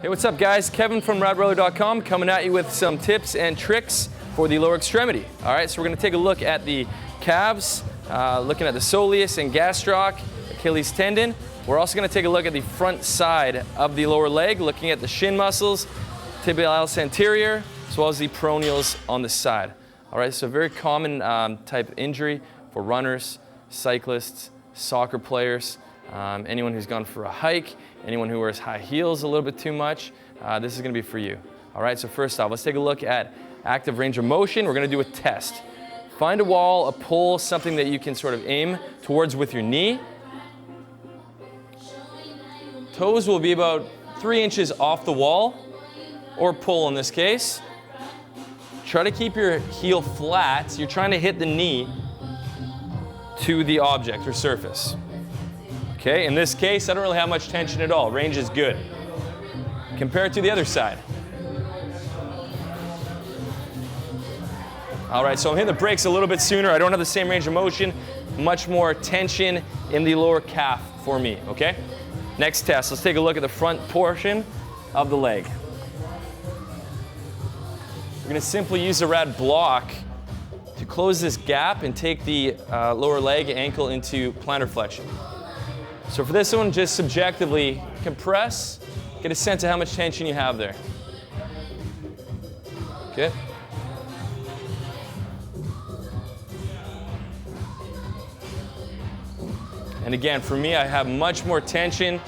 Hey, what's up guys? Kevin from RADroller.com coming at you with some tips and tricks for the lower extremity. All right, so we're gonna take a look at the calves, looking at the soleus and gastroc, Achilles tendon. We're also gonna take a look at the front side of the lower leg, looking at the shin muscles, tibialis anterior, as well as the peroneals on the side. All right, so very common type injury for runners, cyclists, soccer players, anyone who's gone for a hike, anyone who wears high heels a little bit too much, this is gonna be for you. All right, so first off, let's take a look at active range of motion. We're gonna do a test. Find a wall, a pole, something that you can sort of aim towards with your knee. Toes will be about 3 inches off the wall, or pole in this case. Try to keep your heel flat, so you're trying to hit the knee to the object or surface. Okay, in this case, I don't really have much tension at all. Range is good. Compare it to the other side. All right, so I'm hitting the brakes a little bit sooner. I don't have the same range of motion. Much more tension in the lower calf for me, okay? Next test, let's take a look at the front portion of the leg. We're gonna simply use the RAD block to close this gap and take the lower leg, ankle into plantar flexion. So for this one, just subjectively compress, get a sense of how much tension you have there. Good. And again, for me, I have much more tension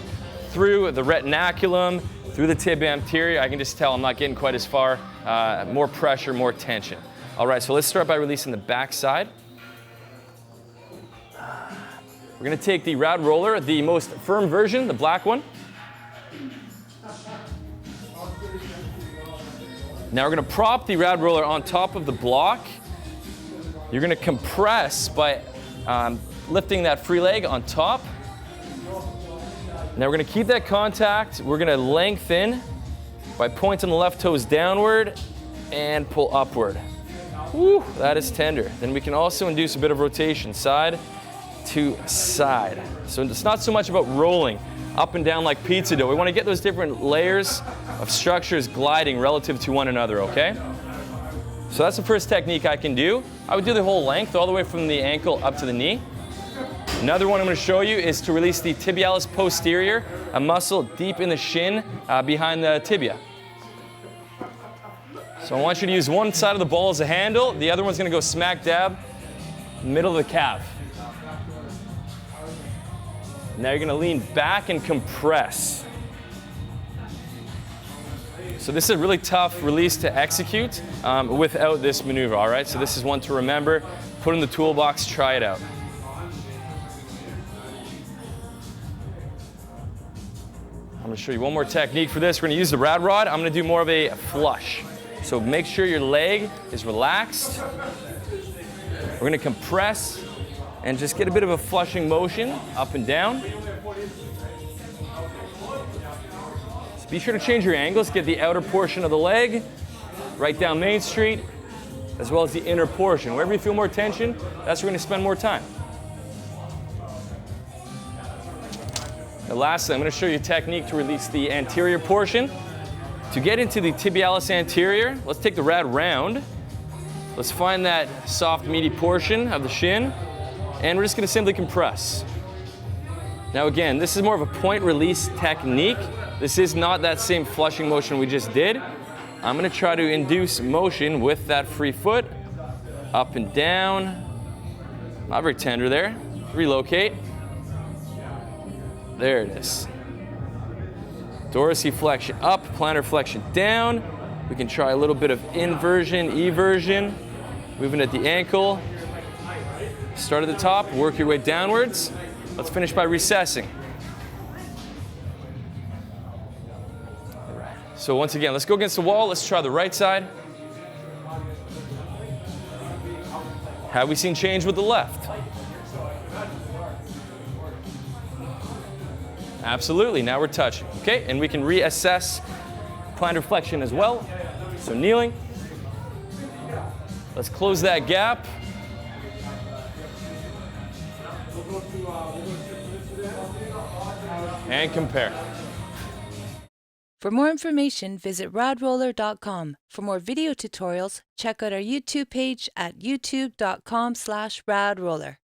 through the retinaculum, through the tibia anterior. I can just tell I'm not getting quite as far. More pressure, more tension. All right, so let's start by releasing the back side. We're gonna take the RAD roller, the most firm version, the black one. Now we're gonna prop the RAD roller on top of the block. You're gonna compress by lifting that free leg on top. Now we're gonna keep that contact. We're gonna lengthen by pointing the left toes downward and pull upward. Woo, that is tender. Then we can also induce a bit of rotation, side to side. So it's not so much about rolling up and down like pizza dough. We want to get those different layers of structures gliding relative to one another, okay? So that's the first technique I can do. I would do the whole length, all the way from the ankle up to the knee. Another one I'm going to show you is to release the Tibialis Posterior, a muscle deep in the shin behind the tibia. So I want you to use one side of the ball as a handle, the other one's going to go smack dab middle of the calf. Now you're going to lean back and compress. So this is a really tough release to execute without this maneuver, all right? So this is one to remember, put in the toolbox, try it out. I'm going to show you one more technique for this. We're going to use the RAD Rod. I'm going to do more of a flush. So make sure your leg is relaxed. We're going to compress and just get a bit of a flushing motion up and down. So be sure to change your angles, get the outer portion of the leg right down Main Street, as well as the inner portion. Wherever you feel more tension, that's where we're going to spend more time. And lastly, I'm going to show you a technique to release the anterior portion. To get into the tibialis anterior, let's take the RAD Round. Let's find that soft, meaty portion of the shin, and we're just going to simply compress. Now again, this is more of a point release technique. This is not that same flushing motion we just did. I'm going to try to induce motion with that free foot, up and down. Not very tender there. Relocate. There it is. Dorsiflexion up, plantar flexion down. We can try a little bit of inversion, eversion. Moving at the ankle. Start at the top, work your way downwards. Let's finish by recessing. All right. So once again, let's go against the wall. Let's try the right side. Have we seen change with the left? Absolutely, now we're touching, okay? And we can reassess plantar flexion as well. So kneeling. Let's close that gap. And compare. For more information, visit radroller.com. For more video tutorials, check out our YouTube page at youtube.com/radroller.